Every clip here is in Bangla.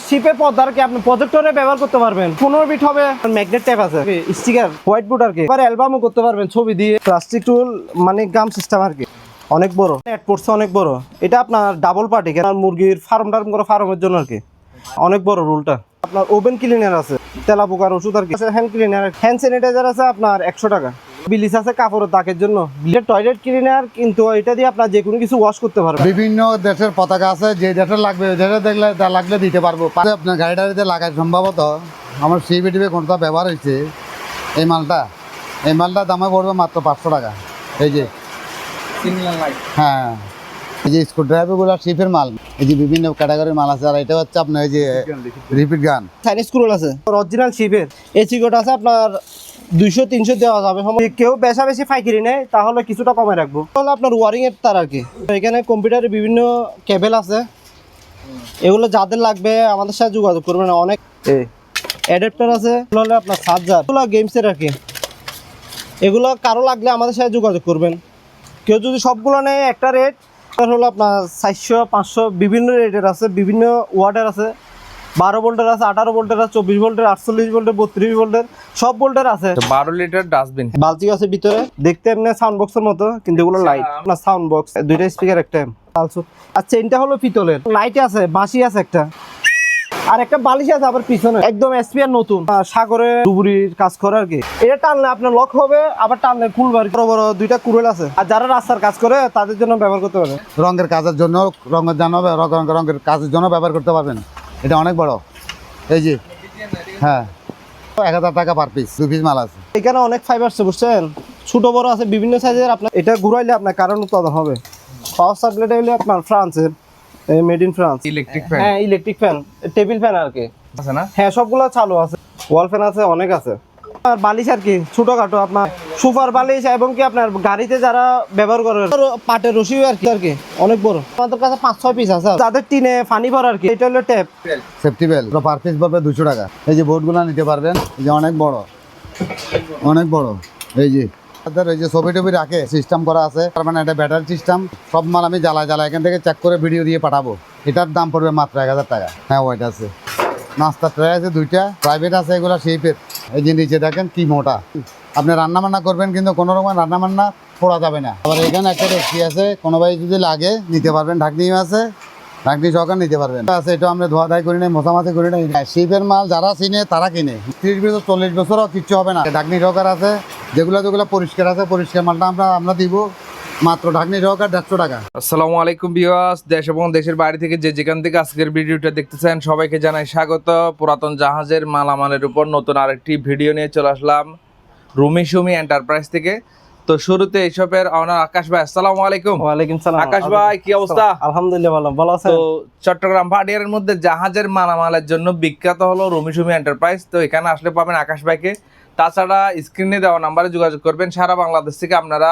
শিপে পর্দার কি আপনি প্রজেক্টরে ব্যবহার করতে পারবেন। 15 বিট হবে, ম্যাগনেট টাইপ আছে, স্টিকার, হোয়াইট বোর্ড আর কি। এবার অ্যালবামও করতে পারবেন ছবি দিয়ে। প্লাস্টিক টুল মানে গাম সিস্টেম আর কি, অনেক বড় নেট পড়ছে, অনেক বড়। এটা আপনার ডাবল পার্টি, কারণ মুরগির ফার্ম করে ফার্মের জন্য আর কি, অনেক বড় রুলটা। আপনার ওভেন ক্লিনার আছে, তেলা পোকার ওষুধ আর কি, হ্যান্ড ক্লিনার, হ্যান্ড স্যানিটাইজার আছে আপনার 100 টাকা। বিলিচ আছে কাপড়ের দাগের জন্য, টয়লেট ক্লিনার, কিন্তু এটা দিয়ে আপনার যে কোনো কিছু ওয়াশ করতে পারবেন। বিভিন্ন দেশের পতাকা আছে, যে দেশের লাগবে ওই দেশে দেখলে লাগলে দিতে পারবো। আপনার গাড়িটারিতে লাগায় সম্ভবত আমার সিবিটিভি কোনটা ব্যবহার হয়েছে এই মালটা দামে পড়বে মাত্র 500 টাকা। এই যে হ্যাঁ, এই যে স্ক্রু ড্রাইভারগুলো শিপের মাল, এই যে বিভিন্ন ক্যাটাগরির মাল আছে। আর এটা হচ্ছে আপনার এই যে রিপিট গান, চাইনিজ স্ক্রু আছে, অরিজিনাল শিপের। এসি কোড আছে আপনার 200-300 দেওয়া যাবে। কেউ বেশি পাইকারি নেয় তাহলে কিছুটা কমে রাখবো। তাহলে আপনার ওয়ারিং এর তার আর কি। এখানে কম্পিউটারে বিভিন্ন কেবল আছে, এগুলো যাদের লাগবে আমাদের সাথে যোগাযোগ করবেন। অনেক অ্যাডাপ্টার আছে, হলে আপনার চার্জার, এগুলো গেমসের আর কি। এগুলো কারো লাগলে আমাদের সাথে যোগাযোগ করবেন। কেউ যদি সবগুলো নেয় একটা রেট হলো আপনার 400-500, বিভিন্ন রেটের আছে, বিভিন্ন ওয়াটের আছে। 12 ভোল্টের আছে, 18 ভোল্টের আছে, 24 ভোল্টের, 48 ভোল্টের, 32 ভোল্টের, সব ভোল্টের আছে। 12 লিটার ডাস্টবিন, বালতি আছে ভিতরে, দেখতে এমনি সাউন্ড বক্সের মতো, কিন্তু এগুলো লাইট না, সাউন্ড বক্স, দুইটা স্পিকার, একটা আর চেইনটা হলো পিতলের। লাইট আছে, বাঁশি আছে একটা, আর একটা বালিশ আছে আবার পিছনে, একদম এসপিআর নতুন, সাগরে ডুবুরির কাজ করে আর কি। এটা টানলে আপনার লক হবে, আবার টানলে খুলবে। বড় বড় দুইটা কুড়েল আছে, আর যারা রাস্তার কাজ করে তাদের জন্য ব্যবহার করতে পারবেন। রঙের কাজের জন্য, রঙের কাজের জন্য ব্যবহার করতে পারবেন। এটা অনেক বড়, এই যে হ্যাঁ, 1000 টাকা পার পিস, 2 পিস মাল আছে। এখানে অনেক ফাইবার আছে বুঝছেন, ছোট বড় আছে, বিভিন্ন সাইজের। আপনার এটা ঘুরাইলে আপনার কারেন্ট উৎপাদন হবে। পাওয়ার সাপ্লাইটা হলে আপনার ফ্রান্সের, made in France. Electric fan, হ্যাঁ ইলেকট্রিক ফ্যান, টেবিল ফ্যান আর কি আছে না? হ্যাঁ সবগুলো চালু আছে। ওয়াল ফ্যান আছে, অনেক আছে। আর বালিশ আর কি ছোটখাটো, আপনার সুপার বালিশ, এবং কি আপনার গাড়িতে যারা ব্যবহার করে পাটের রশি আর কি অনেক বড়। আমাদের কাছে 5-6 পিস আছে। যাদের টিনে পানি ভর আর কি, এটা হলো ট্যাপ সেফটি বেল, পার পিস পড়বে 200 টাকা। এই যে বোর্ডগুলো নিতে পারবেন, এই যে অনেক বড়, এই যে এই যে ছবি টবি রাখে সিস্টেম করা আছে। তার মানে এটা ব্যাটারি সিস্টেম। সব মাল আমি জ্বালা এখান থেকে চেক করে ভিডিও দিয়ে পাঠাবো। এটার দাম পড়বে মাত্র 1000 টাকা। হ্যাঁ ওইটা আছে, নাস্তার ট্রে আছে 2টা, প্রাইভেট আছে, এগুলো শেপের। এই যে নিচে দেখেন কি মোটা। আপনি রান্নাবান্না করবেন, কিন্তু কোনো রকম রান্নাবান্না পোড়া যাবে না। আবার এখানে একটা ডেকচি আছে, কোনো ভাই যদি লাগে নিতে পারবেন। ঢাকনিও আছে, ঢাকনি সহকার নিতে পারবেন। আছে এটা আমরা ধোয়া ধাই করি নাই, মশামাছি করি নাই। শিপের মাল যারা চিনে তারা কিনে। 30 বছর 40 বছরও কিচ্ছু হবে না। ঢাকনি সহকার আছে, যেগুলো পরিষ্কার আছে, পরিষ্কার মালটা আমরা দিব মাত্র ঢাকনি সহকার 150 টাকা। আসসালামু আলাইকুম ভিউয়ার্স, দেশ এবং দেশের বাইরে থেকে যে যেখান থেকে আজকের ভিডিওটা দেখতেছেন সবাইকে জানাই স্বাগত। পুরাতন জাহাজের মালামালের উপর নতুন আরেকটি ভিডিও নিয়ে চলে আসলাম রুমি সুমি এন্টারপ্রাইজ থেকে। তো শুরুতে এইসবের ওনার আকাশ ভাই, আসসালামু আলাইকুম। ওয়ালাইকুম সালাম। আকাশ ভাই কি অবস্থা? আলহামদুলিল্লাহ ভালো আছেন? তো চট্টগ্রাম ভাটিয়ারের মধ্যে জাহাজের মালামালের জন্য বিখ্যাত হলো রুমি সুমি এন্টারপ্রাইজ। তো এখানে আসলে পাবেন আকাশ ভাইকে। তাছাড়া স্ক্রিনে দেওয়া নাম্বারে যোগাযোগ করবেন। সারা বাংলাদেশ থেকে আপনারা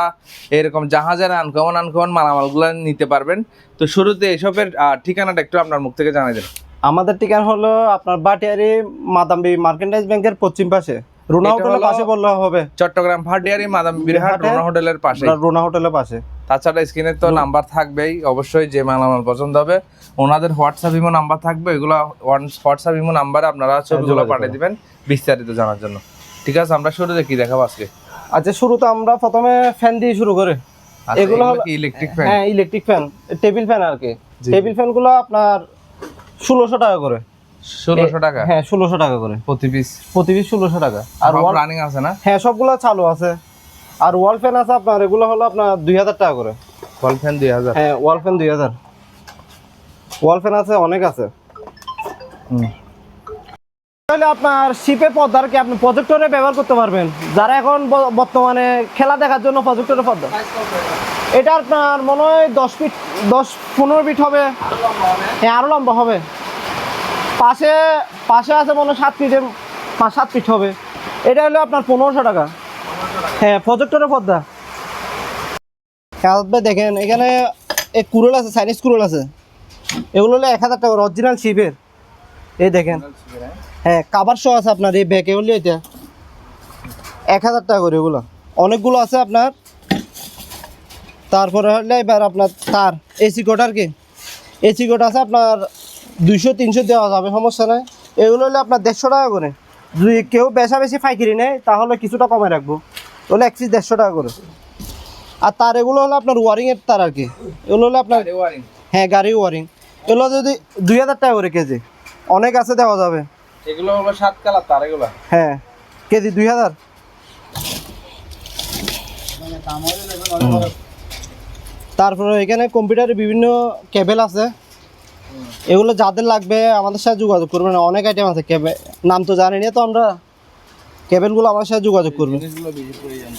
এরকম জাহাজের আনকমন মালামালগুলো নিতে পারবেন। তো শুরুতে এসবের ঠিকানাটা একটু আপনার মুখ থেকে জানাই দেন। আমাদের ঠিকানা হলো আপনার বাটিয়ারি মাদাম্বি মার্কেন্টাইজ ব্যাংকের পশ্চিম পাশে, রুনা হোটেলের পাশে বললে হবে। চট্টগ্রাম ভাটিয়ারি মাদাম্বিরহাট রুনা হোটেলের পাশে, রুনা হোটেলের পাশে। তাছাড়া স্ক্রিনে তো নাম্বার থাকবেই, অবশ্যই যে মালামাল পছন্দ হবে ওনাদের হোয়াটসঅ্যাপ ইমো নাম্বার থাকবে। এগুলো হোয়াটসঅ্যাপ ইমো নাম্বারে আপনারা ছবিগুলো পাঠিয়ে দিবেন বিস্তারিত জানার জন্য। ঠিক আছে, আমরা শুরুতে কি দেখাবো আজকে? আচ্ছা, শুরুতে আমরা প্রথমে ফ্যান দিয়ে শুরু করে। এগুলো হলো ইলেকট্রিক ফ্যান। হ্যাঁ ইলেকট্রিক ফ্যান, টেবিল ফ্যান আর কি। টেবিল ফ্যান গুলো আপনার 1600 টাকা করে। 1600 টাকা? হ্যাঁ 1600 টাকা করে প্রতি পিস 1600 টাকা। আর ওয়াল রানিং আছে না? হ্যাঁ সবগুলো চালু আছে। আর ওয়াল ফ্যান আছে আপনার, এগুলো হলো আপনার 2000 টাকা করে। ওয়াল ফ্যান 2000? হ্যাঁ ওয়াল ফ্যান 2000। ওয়াল ফ্যান আছে, অনেক আছে। তাহলে আপনার শিপের পর্দার কি আপনি প্রজেক্টরে ব্যবহার করতে পারবেন। যারা এখন বর্তমানে খেলা দেখার জন্য প্রজেক্টরের পর্দা, এটা আপনার মনে হয় 10-15 ফিট হবে। হ্যাঁ আরো লম্বা হবে। পাশে আছে মনে হয় 7 ফিট হবে। এটা হলো আপনার 1500 টাকা। হ্যাঁ প্রজেক্টরের পর্দা। দেখেন এখানে এক কুরল আছে, চাইনিজ কুরল আছে। এগুলো হলো 1000 টাকা অরিজিনাল শিপের। এই দেখেন, হ্যাঁ কাভার শো আছে আপনার এই ব্যাগে, হলে এটা 1000 টাকা করে। এগুলো অনেকগুলো আছে আপনার। তারপরে হলে এবার আপনার তার এসি কোড আর কি। এসি কোড আছে আপনার 200-300 দেওয়া যাবে, সমস্যা নাই। এগুলো হলে আপনার 150 টাকা করে। যদি কেউ বেশি পাইকারি নেয় তাহলে কিছুটা কমে রাখবো, হলে এক পিস 150 টাকা করে। আর তার এগুলো হলো আপনার ওয়ারিংয়ের তার আর কি, এগুলো হলো আপনার হ্যাঁ গাড়ি ওয়ারিং। এগুলো যদি 2000 টাকা করে কেজি, অনেক আছে দেওয়া যাবে। এগুলো হলো 7 কালার তার, এগুলো হ্যাঁ কেজি 2000। তারপরে এখানে কম্পিউটারে বিভিন্ন কেবল আছে, এগুলো যাদের লাগবে আমাদের সাথে যোগাযোগ করবেন। অনেক আইটেম আছে কেবল, নাম তো জানি না তো আমরা। কেবলগুলো আমার সাথে যোগাযোগ করবেন। জিনিসগুলো বেশি প্রয়োজন,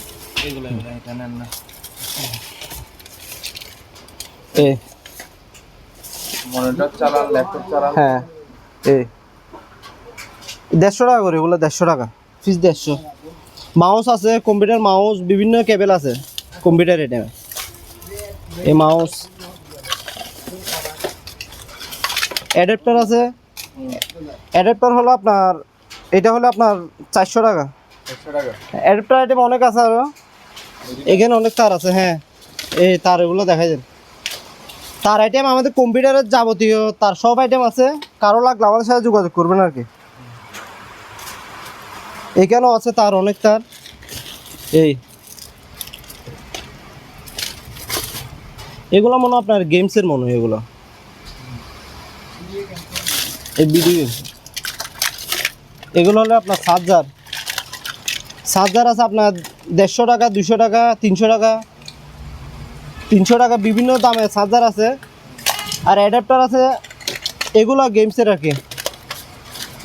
এগুলো এটা নেন না। এই মনিটর চালান, ল্যাপটপ চালান। হ্যাঁ এই 150 টাকা করে, এগুলো 150 টাকা পিস, 150। মাউস আছে, কম্পিউটার মাউস, বিভিন্ন কেবল আছে কম্পিউটার আইটেমে। এই মাউস, অ্যাডাপ্টার আছে। অ্যাডাপ্টার হলো আপনার, এটা হলো আপনার 400 টাকা। 100 টাকা। অ্যাডাপ্টার আইটেম অনেক আছে আরো, এখানে অনেক তার আছে। হ্যাঁ এই তার, এগুলো দেখা যায় তার আইটেম আমাদের কম্পিউটারের যাবতীয় তার সব আইটেম আছে। কারো লাগলে আমাদের সাথে যোগাযোগ করবেন আর কি। এখানেও আছে তার, অনেক তার। এই এগুলো মনে হয় আপনার গেমসের মনে হয় এগুলো, এই ভিডিও গেমস। এগুলো হলো আপনার চার্জার আছে আপনার 150 টাকা, 200 টাকা, 300 টাকা, 300 টাকা, বিভিন্ন দামে চার্জার আছে। আর অ্যাডাপ্টার আছে, এগুলো গেমসের আর কি।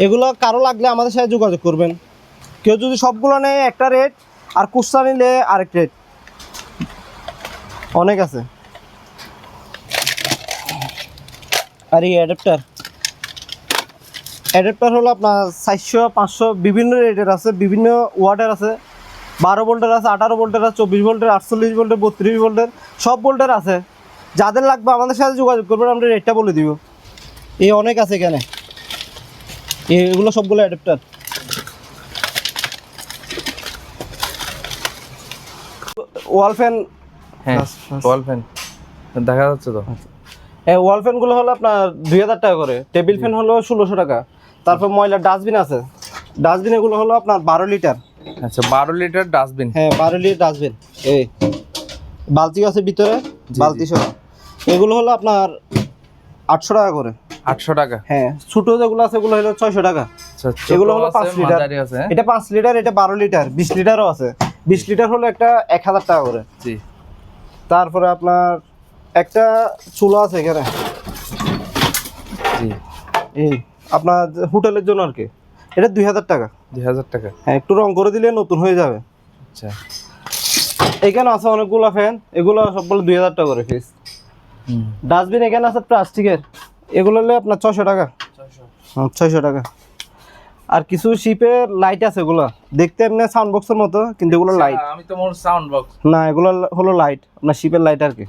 এগুলো কারো লাগলে আমাদের সাথে যোগাযোগ করবেন। কেউ যদি সবগুলো নেয় একটা রেট, আর কুসা নিলে আরেক রেট, অনেক আছে। আর এই অ্যাডাপ্টার হলো আপনার 400-500 বিভিন্ন রেটের আছে, বিভিন্ন ওয়াটের আছে। 12 ভোল্টের আছে, 18 ভোল্টের আছে, 24 ভোল্টের, 48 ভোল্টের, 32 ভোল্টের, সব ভোল্টের আছে। যাদের লাগবে আমাদের সাথে যোগাযোগ করবেন, আমরা রেটটা বলে দিব। এই অনেক আছে এখানে, এগুলো সবগুলো অ্যাডাপ্টার। ওয়াল ফ্যান, হ্যাঁ ওয়াল ফ্যান দেখা যাচ্ছে তো। হ্যাঁ ওয়াল ফ্যানগুলো হলো আপনার 2000 টাকা করে। টেবিল ফ্যান হলো 1600 টাকা। তারপর ময়লার ডাস্টবিন আছে, ডাস্টবিন এগুলো হলো আপনার 12 লিটার। আচ্ছা 12 লিটার ডাস্টবিন। হ্যাঁ 12 লিটার ডাস্টবিন। এই বালতি আছে ভিতরে, বালতি সহ। এগুলো হলো আপনার 800 টাকা করে। 800 টাকা। হ্যাঁ ছোট যেগুলো আছে এগুলো হলো 600 টাকা। আচ্ছা এগুলো হলো 5 লিটার। এটা 5 লিটার, এটা 12 লিটার, 20 লিটারও আছে। 20 লিটার হলো একটা 1000 টাকা করে। জি। তারপরে আপনার একটা চুলা আছে এখানে, জি এই আপনার হোটেলের জন্য আর কি। এটা 2000 টাকা। 2000 টাকা। হ্যাঁ একটু রং করে দিলে নতুন হয়ে যাবে। আচ্ছা এখানে আছে অনেকগুলো ফ্যান, এগুলো সবগুলো 2000 টাকা করে পিস। ডাস্টবিন এখানে আছে প্লাস্টিকের, এগুলো হলে আপনার 600 টাকা। 600 টাকা। আর কিছু শিপের লাইট আছে, এগুলো দেখতে এমনি সাউন্ড বক্সের মতো, কিন্তু এগুলো লাইট আমি তো মোর সাউন্ড বক্স না, এগুলো হলো লাইট, আপনার শিপের লাইট আর কি।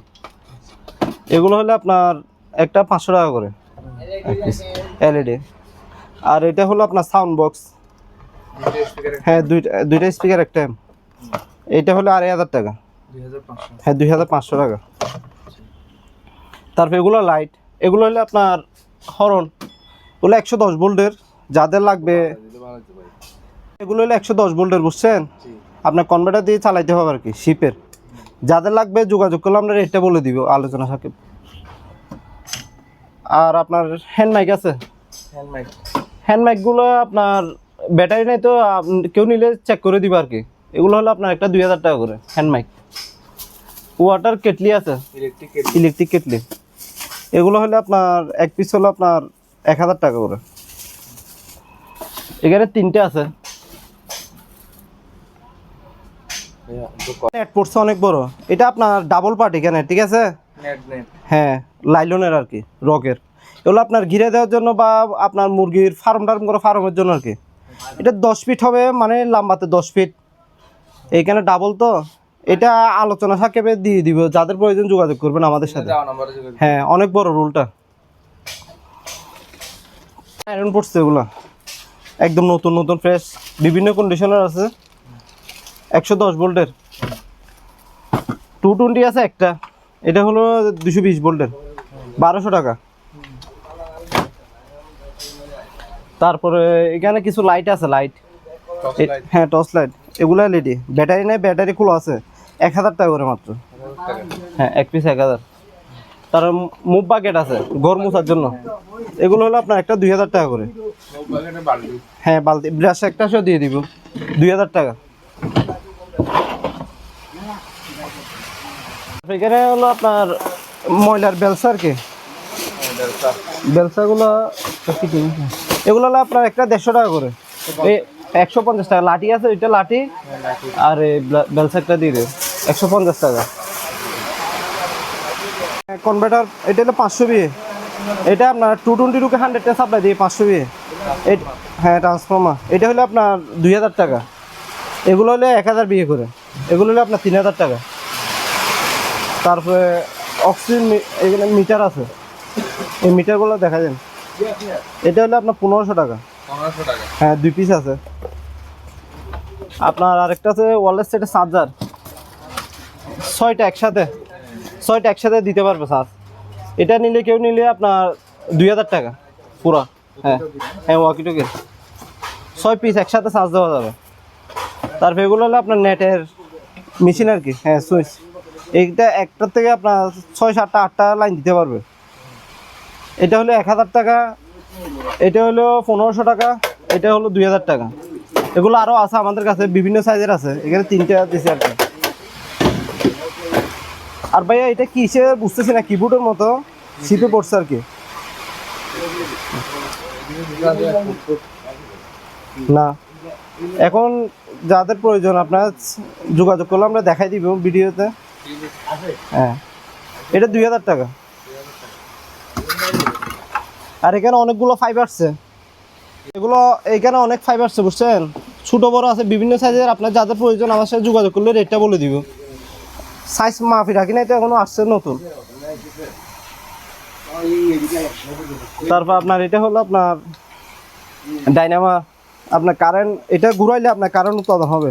এগুলো হলে আপনার একটা 500 টাকা করে এলইডি। আর এটা হলো আপনার সাউন্ড বক্স। হ্যাঁ দুইটা স্পিকার একটা। এটা হলো 2500 টাকা। 2500। হ্যাঁ 2500 টাকা। তারপর এগুলো লাইট, এগুলো হলে আপনার হরন, এগুলো 110 ভোল্টের। যাদের লাগবে এগুলো হলো 110 ভোল্টের, বুঝছেন? আপনার কনভার্টার দিয়ে চালাইতে হবে আর কি, শিপের। যাদের লাগবে যোগাযোগ করলে আমরা রেটটা বলে দিব আলোচনা সাপেক্ষে। আর আপনার হ্যান্ড মাইক আছে, হ্যান্ড মাইকগুলো আপনার ব্যাটারি নেই তো, কেউ নিলে চেক করে দিব আর কি। এগুলো হলো আপনার একটা 2000 টাকা করে হ্যান্ড মাইক। ওয়াটার কেটলি আছে, ইলেকট্রিক কেটলি, এগুলো হলে আপনার এক পিস হলো আপনার 1000 টাকা করে। এখানে 3টে আছে। নেট পড়ছে অনেক বড়, এটা আপনার ডাবল পার্ট এখানে, ঠিক আছে? হ্যাঁ লাইলনের আর কি, রকের। এগুলো আপনার ঘিরে দেওয়ার জন্য বা আপনার মুরগির ফার্ম করে ফার্মের জন্য আর কি। এটা 10 ফিট হবে, মানে লম্বাতে 10 ফিট। এইখানে ডাবল তো, এটা আলোচনা সাপেক্ষে দিয়ে দিব। যাদের প্রয়োজন যোগাযোগ করবেন আমাদের সাথে। হ্যাঁ অনেক বড় রুলটা। আয়রন পড়ছে এগুলো একদম নতুন নতুন ফ্রেশ, বিভিন্ন কন্ডিশনার আছে। 110 ভোল্টের 220 আছে একটা, এটা হলো 220 ভোল্টের, 1200 টাকা। তারপরে এখানে কিছু লাইট আছে, লাইট, হ্যাঁ টর্চ লাইট, এগুলো এলইডি, ব্যাটারি নেই, ব্যাটারি খুলে আছে, 1000 টাকা করে মাত্র। হ্যাঁ, এক পিস 1000। তার মুভ বাকেট আছে ঘর মোছার জন্য, এগুলো হলো আপনার একটা 2000 টাকা করে। হ্যাঁ, বালতি ব্রাশ একটা সহ দিয়ে দিব 2000 টাকা। এখানে হলো আপনার ময়লার বেলসা আর কি, বেলসাগুলো এগুলো হলো আপনার একটা 150 টাকা করে, এই 150 টাকা। লাঠি আছে, ওইটা লাঠি, আর এই বেলসা একটা দিয়ে দেবে 150 টাকা। কনভার্টার এটা হলো 500 বিয়ে, এটা আপনার 222 কে 100 টা সাপ্লাই দিয়ে 500 বিয়ে। হ্যাঁ, ট্রান্সফর্মার এটা হলো আপনার 2000 টাকা। এগুলো হলে 1000 বিয়ে করে, এগুলো হলো আপনার 3000 টাকা। তারপরে অক্সিজেন এখানে মিটার আছে, এই মিটারগুলো দেখা যান, এটা হলো আপনার 1500 টাকা। হ্যাঁ, 2 পিস আছে। আপনার আরেকটা আছে ওয়ারলেস সেটের চার্জার, 6টা একসাথে দিতে পারবে চার্জ। এটা নিলে কেউ নিলে আপনার 2000 টাকা পুরা। হ্যাঁ হ্যাঁ, ওয়াকি টকি 6 পিস একসাথে চার্জ দেওয়া যাবে। তারপর এগুলো হলো আপনার নেটের মেশিন আর কি। হ্যাঁ, সুইচ, এইটা একটার থেকে আপনার 6, 7, 8টা লাইন দিতে পারবে। এটা হলো 1000 টাকা, এটা হলো 1500 টাকা, এটা হলো 2000 টাকা। এগুলো আরও আছে আমাদের কাছে, বিভিন্ন সাইজের আছে, এখানে 3টা দিছে আর কি। আর ভাইয়া এটা কিসের বুঝতেছি না, কিবোর্ডের মতো শিপে পড়ছে আর কি। না, এখন যাদের প্রয়োজন আপনার যোগাযোগ করলে আমরা দেখাই দিব ভিডিওতে। হ্যাঁ, এটা 2000 টাকা। আর এখানে অনেকগুলো ফাইবার আছে, এগুলো এখানে অনেক ফাইবার আছে বুঝছেন, ছোট বড় আছে বিভিন্ন সাইজের। আপনার যাদের প্রয়োজন আমার সাথে যোগাযোগ করলে রেটটা বলে দিব। সাইজ মাফি রাখি নাই তো, এখনো আসছে নতুন। তারপর আপনার এটা হলো আপনার ডাইনামা, আপনার কারেন্ট, এটা ঘুরাইলে আপনার কারেন্ট উৎপাদন হবে।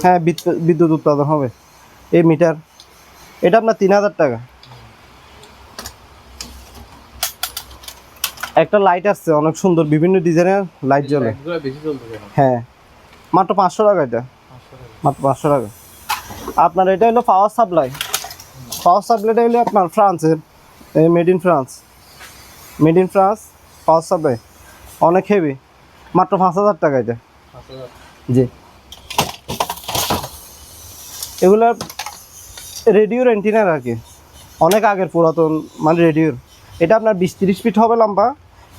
হ্যাঁ, বিদ্যুৎ উৎপাদন হবে। এই মিটার, এটা আপনার 3000 টাকা। একটা লাইট আসছে অনেক সুন্দর, বিভিন্ন ডিজাইনের লাইট জ্বলে। হ্যাঁ, মাত্র 500 টাকা, এটা মাত্র 500 টাকা। আপনার এটা হলো পাওয়ার সাপ্লাই, সাপ্লাইটা হলো আপনার ফ্রান্সের, made in France power supply, অনেক হেভি, মাত্র 5000 টাকা এটা। জি, এগুলো রেডিওর অ্যান্টিনার আর কি, অনেক আগের পুরাতন মানে রেডিওর। এটা আপনার 20-30 ফিট হবে লম্বা,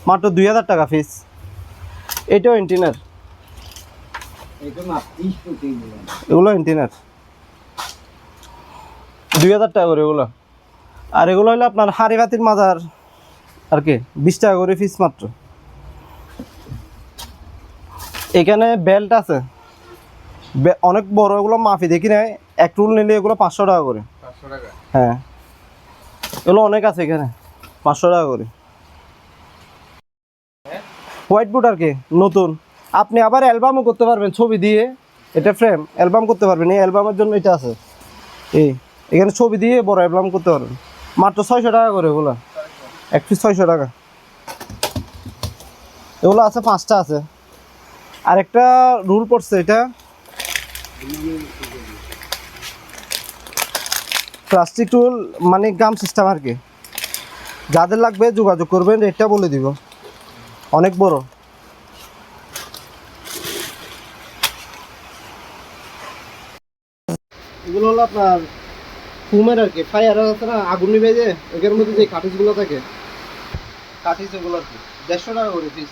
মাত্র 2000 টাকা পিস। এটাও অ্যান্টিনার, এগুলো অ্যান্টিনার 2000 টাকা করে এগুলো। আর এগুলো হলো আপনার হাড়ি বাতির মাজার আর কি, 20 টাকা করে পিস মাত্র। এখানে বেল্ট আছে অনেক বড়, এগুলো মাফি দেখি নাই, এক রুল নিলে এগুলো 500 টাকা করে। হ্যাঁ, এগুলো অনেক আছে এখানে, 500 টাকা করে। হোয়াইট বোর্ড আর কি নতুন, আপনি আবার অ্যালবামও করতে পারবেন ছবি দিয়ে, এটা ফ্রেম অ্যালবাম করতে পারবেন। এই অ্যালবামের জন্য এটা আছে, এখানে ছবি দিয়ে বড় অ্যালবাম করতে পারবেন, মাত্র 600 টাকা করে এগুলো, এক পিস 600 টাকা। এগুলো আছে 5টা আছে। আরেকটা রুল পড়ছে, এটা প্লাস্টিক রুল মানে গাম সিস্টেম আর কি। যাদের লাগবে যোগাযোগ করবেন, রেটটা বলে দিব, অনেক বড়। এগুলো হলো আপনার ফুমের আর কি, ফায়ার আছে না, আগুন নিবে যে এর মধ্যে যে কাঠিজগুলো থাকে, কাঠিজ এগুলো আর কি 150 টাকা করে পিস।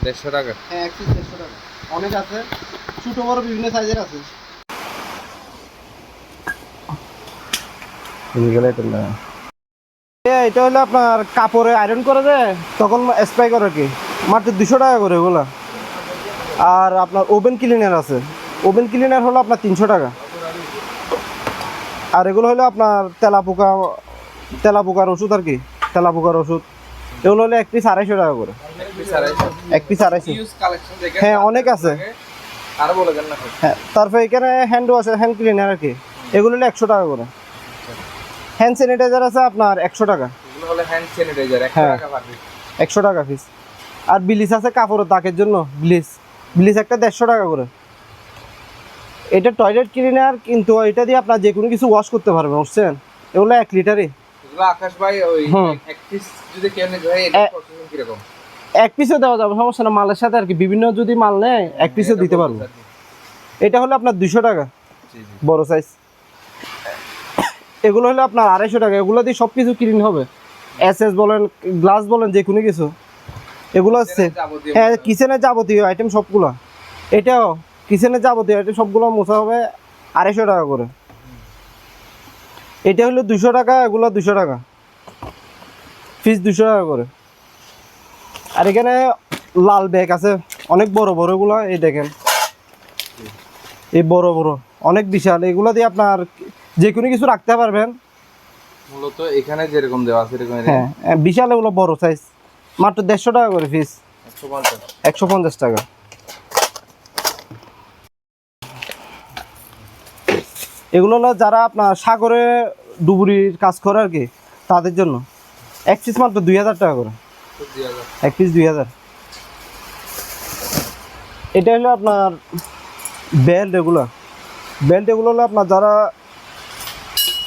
150 টাকা? হ্যাঁ, এক পিস 150 টাকা। অনেক আছে, ছোট বড় বিভিন্ন সাইজের আছে। এটা হলো আপনার কাপড়ে আয়রন করে দেয়, তখন স্প্রে করে কি, মাত্র 200 টাকা করে এগুলো। আর আপনার ওভেন ক্লিনার আছে, ওভেন ক্লিনার হলো আপনার 300 টাকা। আর এগুলো হলো আপনার তেলাপোকার ওষুধ আর কি, তেলাপোকার ওষুধ, এগুলো হলো এক পিস 250 টাকা করে। এক পিস 250। হ্যাঁ, অনেক আছে। হ্যাঁ, তারপরে এখানে হ্যান্ড ওয়াশ, হ্যান্ড ক্লিনার আর কি, এগুলো হলো 100 টাকা করে। হ্যান্ড স্যানিটাইজার আছে আপনার 100 টাকা। হ্যান্ড স্যানিটাইজার 100 টাকা পার পিস। 100 টাকা পিস। আর ব্লিচ আছে কাপড়ের দাগের জন্য, ব্লিচ একটা 150 টাকা করে। এটা টয়লেট ক্লিনার, কিন্তু এটা দিয়ে আপনার যে কোনো কিছু ওয়াশ করতে পারবেন, বুঝছেন? এগুলো 1 লিটারই। এগুলো আকাশ ভাই ওই হুম। এক পিস যদি কেউ নেয় ভাই এটা প্রসেসিং কি রকম? 1 পিসও দেওয়া যাবে, সমস্যা না, মালের সাথে আর কি, বিভিন্ন যদি মাল নেয় 1 পিসও দিতে পারবো। এটা হলো আপনার 200 টাকা জি জি। বড় সাইজ। এগুলো হলো আপনার 250 টাকা। এগুলো দিয়ে সব কিছু ক্লিন হবে, এসএস বলেন, গ্লাস বলেন, যে কোনো কিছু। এগুলো হচ্ছে যাবতীয় হ্যাঁ কিচেনের যাবতীয় আইটেম সবগুলো। এটাও কিচেনের যাবতীয় আইটেম সবগুলো মোছা হবে 250 টাকা করে। এটা হলো 200 টাকা, এগুলো 200 টাকা পিস, 200 টাকা করে। আর এখানে লাল ব্যাগ আছে অনেক বড় বড়, এগুলো এই দেখেন, এই বড় বড় অনেক বিশাল। এগুলো দিয়ে আপনার যে কোনো কিছু রাখতে পারবেন। মূলত এখানে যেরকম দেওয়া আছে এরকম হ্যাঁ বিশাল, এগুলো বড় সাইজ, মাত্র 150 টাকা করে পিস, 150। 150 টাকা। এগুলো হলো যারা আপনার সাগরে ডুবুরির কাজ করে আর কি, তাদের জন্য। 1 পিস মাত্র 2000 টাকা করে, 1 পিস 2000। এটা হলো আপনার বেল্ট। বেল্ট এগুলো হলো আপনার যারা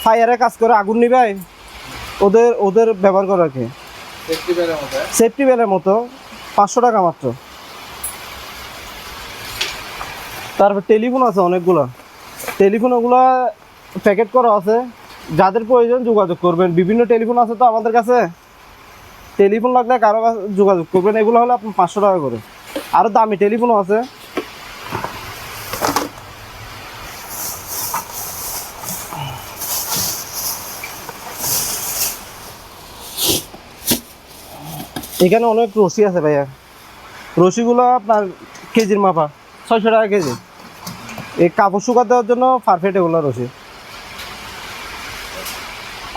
ফায়ারে কাজ করে, আগুন নিভায়, ওদের ব্যবহার করে আর কি, সেফটি বেলের মতো। সেফটি বেলের মতো। 500 টাকা মাত্র। তারপর টেলিফোন আছে অনেকগুলো, টেলিফোন ওগুলো প্যাকেট করা আছে, যাদের প্রয়োজন যোগাযোগ করবেন। বিভিন্ন টেলিফোন আছে তো আমাদের কাছে, টেলিফোন লাগলে কারো কাছে যোগাযোগ করবেন। এগুলো হলো আপনার 500 টাকা করে। আরও দামি টেলিফোনও আছে। এখানে অনেক রশি আছে ভাইয়া, রশিগুলো আপনার কেজির মাপা, 600 টাকা কেজি। এই কাপড় শুকা দেওয়ার জন্য পারফেক্ট এগুলো রশি।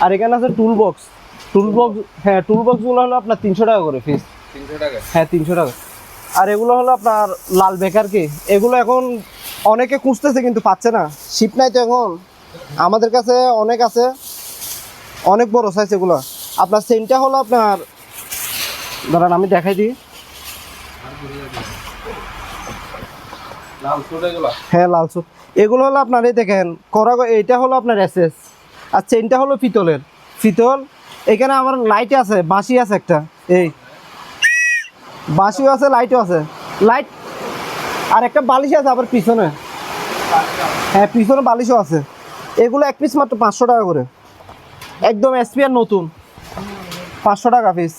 আর এখানে আছে টুল বক্স। হ্যাঁ টুল বক্সগুলো হলো আপনার 300 টাকা করে পিস। 300 টাকা। হ্যাঁ 300 টাকা। আর এগুলো হলো আপনার লাল বেকার কি, এগুলো এখন অনেকে খুঁজতেছে কিন্তু পাচ্ছে না, শিপ নাই তো এখন। আমাদের কাছে অনেক আছে, অনেক বড় সাইজ এগুলো। আপনার সেন্টটা হলো আপনার, দাঁড়ান আমি দেখাই দিই। লাল সুট এগুলো। হ্যাঁ লাল সুট। এগুলো হলো আপনার এই দেখেন করা, এইটা হলো আপনার এসএস, আর চেনটা হলো পিতলের, পিতল। এখানে আমার লাইট আছে, বাঁশি আছে একটা, এই বাঁশিও আছে, লাইটও আছে, লাইট। আর একটা বালিশ আছে আবার পিছনে, হ্যাঁ পিছনে বালিশও আছে। এগুলো 1 পিস মাত্র 500 টাকা করে, একদম এসপিআর নতুন, 500 টাকা পিস।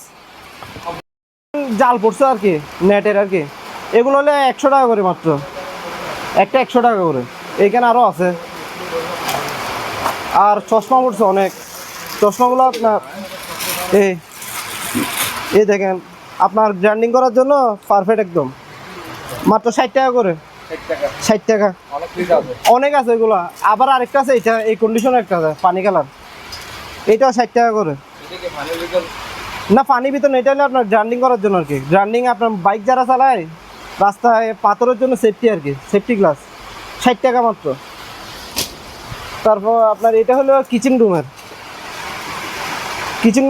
জাল পড়ছে আর কি, নেটের আর কি। এগুলো হলে 100 টাকা করে মাত্র, একটা 100 টাকা করে। এইখানে আরও আছে। আর চশমা পড়ছে অনেক, চশমাগুলো আপনার এই দেখেন, আপনার ব্র্যান্ডিং করার জন্য পারফেক্ট একদম, মাত্র 60 টাকা করে। 60 টাকা অনেক পিস আছে। অনেক আছে এগুলো। আবার আরেকটা আছে, এটা এই কন্ডিশনে একটা আছে পানি কালার, এইটাও 60 টাকা করে। এটা কি পানির ভিতর? না পানির ভিতর না, এটা হলে আপনার গ্রাইন্ডিং করার জন্য আর কি। গ্রাইন্ডিং আপনার বাইক যারা চালায় রাস্তায় পাথরের জন্য সেফটি আর কি, সেফটি গ্লাস, 60 টাকা মাত্র। তারপর আপনার এটা হলো কিচেন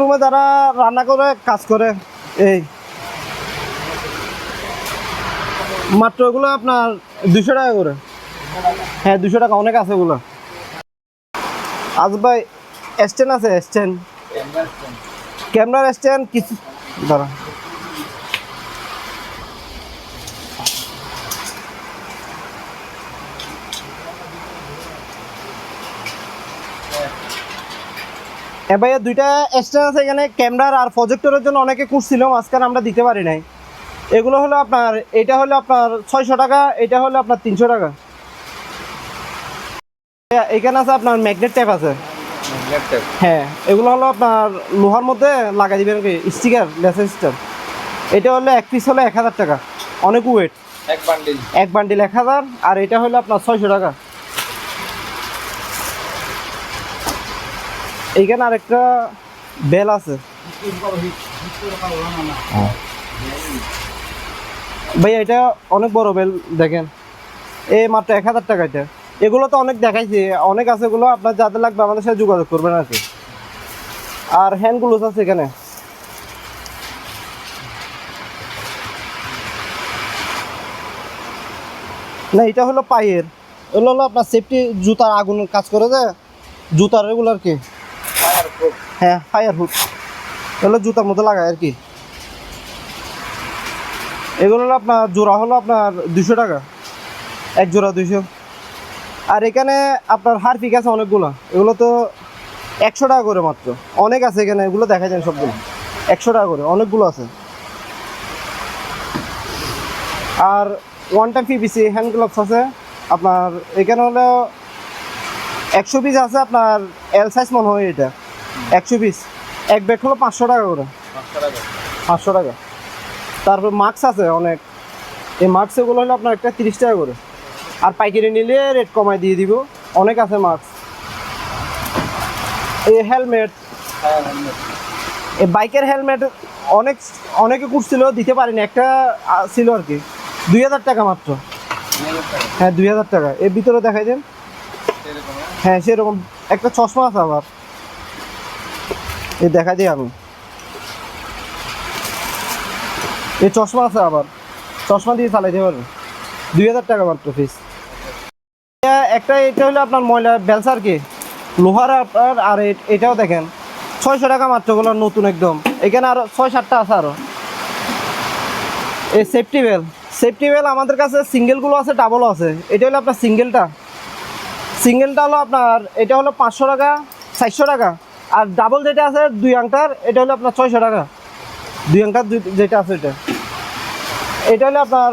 রুমে যারা রান্না করে কাজ করে, এই মাত্র এগুলো আপনার 200 টাকা করে। হ্যাঁ 200 টাকা, অনেক আছে এগুলো। আজ ভাই স্ট্যান্ড আছে, ক্যামেরার স্ট্যান্ড কিছু, দাঁড়া ভাইয়া 2টা স্ট্যান্ড আছে এখানে, ক্যামেরার আর প্রজেক্টরের জন্য অনেকে খুঁজছিল, আজকাল আমরা দিতে পারি নাই। এগুলো হলো আপনার, এটা হলো আপনার 600 টাকা, এটা হলো আপনার 300 টাকা। এখানে আছে আপনার ম্যাগনেট ট্যাপ আছে। হ্যাঁ এগুলো হলো আপনার লোহার মধ্যে লাগাই দিবেন কি, স্টিকার, লেসার স্টিকার। এটা হলো 1 পিস হলো 1000 টাকা, অনেক ওয়েট, এক বান্ডিল 1000। আর এটা হলো আপনার 600 টাকা। এইখানে আরেকটা বেল আছে ভাইয়া, এটা অনেক বড় বেল দেখেন, এই মাত্র 1000 টাকা। এটা এগুলো তো অনেক দেখাইছি, অনেক আছে এগুলো, আপনার যাদের লাগবে আমাদের সাথে যোগাযোগ করবেন আর কি। আর হ্যান্ড গ্লোভস আছে এখানে, না এটা হলো পায়ের, এগুলো হলো আপনার সেফটি জুতার আগুনের কাজ করে যে জুতার এগুলো আর কি। হ্যাঁ ফায়ার হুড, এগুলো জুতার মধ্যে লাগায় আর কি। এগুলো হলো আপনার জোড়া হলো আপনার 200 টাকা, এক জোড়া 200। আর এখানে আপনার হারপিক আছে অনেকগুলো, এগুলো তো 100 টাকা করে মাত্র, অনেক আছে এখানে, এগুলো দেখা যায় সবগুলো 100 টাকা করে, অনেকগুলো আছে। আর one time PVC hand gloves আছে আপনার এখানে হলো 100 পিস আছে আপনার, এল সাইজ মনে হয় এটা 100 পিস, এক ব্যাগ হলো 500 টাকা করে, 500 টাকা। তারপর মাস্ক আছে অনেক, এই মাস্কগুলো হলো আপনার একটা 30 টাকা করে, আর পাইকারি নিলে রেট কমায় দিয়ে দিব, অনেক আছে মাস্ক। এই হেলমেট, এই বাইকের হেলমেট অনেকে করছিল, দিতে পারিনি, একটা ছিল আর কি 2000 টাকা মাত্র। হ্যাঁ 2000 টাকা, এর ভিতরে দেখাই দেন। হ্যাঁ সেরকম একটা চশমা আছে আবার, এই দেখা দিই আমি, এই চশমা আছে আবার, চশমা দিয়ে চালাইতে পারবে, 2000 টাকা মাত্র পিস। একটা এটা হলো আপনার ময়লা বেলসা আর কি, লোহার আপনার। আর এটাও দেখেন 600 টাকা মাত্র, গুলো নতুন একদম, এখানে আরো 6-7টা আছে আরো। এই সেফটি বেল আমাদের কাছে সিঙ্গেলগুলো আছে, ডাবলও আছে। এটা হলো আপনার সিঙ্গেলটা হলো আপনার, এটা হলো 500 টাকা 400 টাকা। আর ডাবল যেটা আছে 2 আংটার, এটা হলো আপনার 600 টাকা, 2 আংটার যেটা আছে এটা হলো আপনার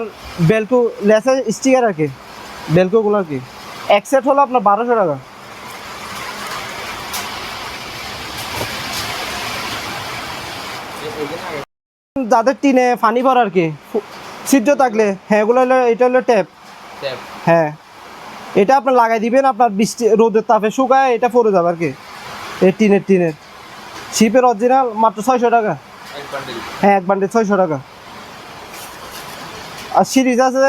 বেলকো লেসের স্টিকার আর কি, বেলকোগুলো আর কি। এক সেট হলো আপনার 1200 টাকা। যাদের টিনে পানি ভর আর কি, ছিদ্র থাকলে, হ্যাঁ এগুলো হলো, এটা হলো ট্যাপ। হ্যাঁ এটা আপনার লাগাই দিবেন, আপনার বৃষ্টি রোদের তাপে শুকায় এটা পড়ে যাবে আর কি। এই টিনের শিপের অরিজিনাল মাত্র 600 টাকা। হ্যাঁ এক বান্ডেল 600 টাকা। আর সিরিজ আছে,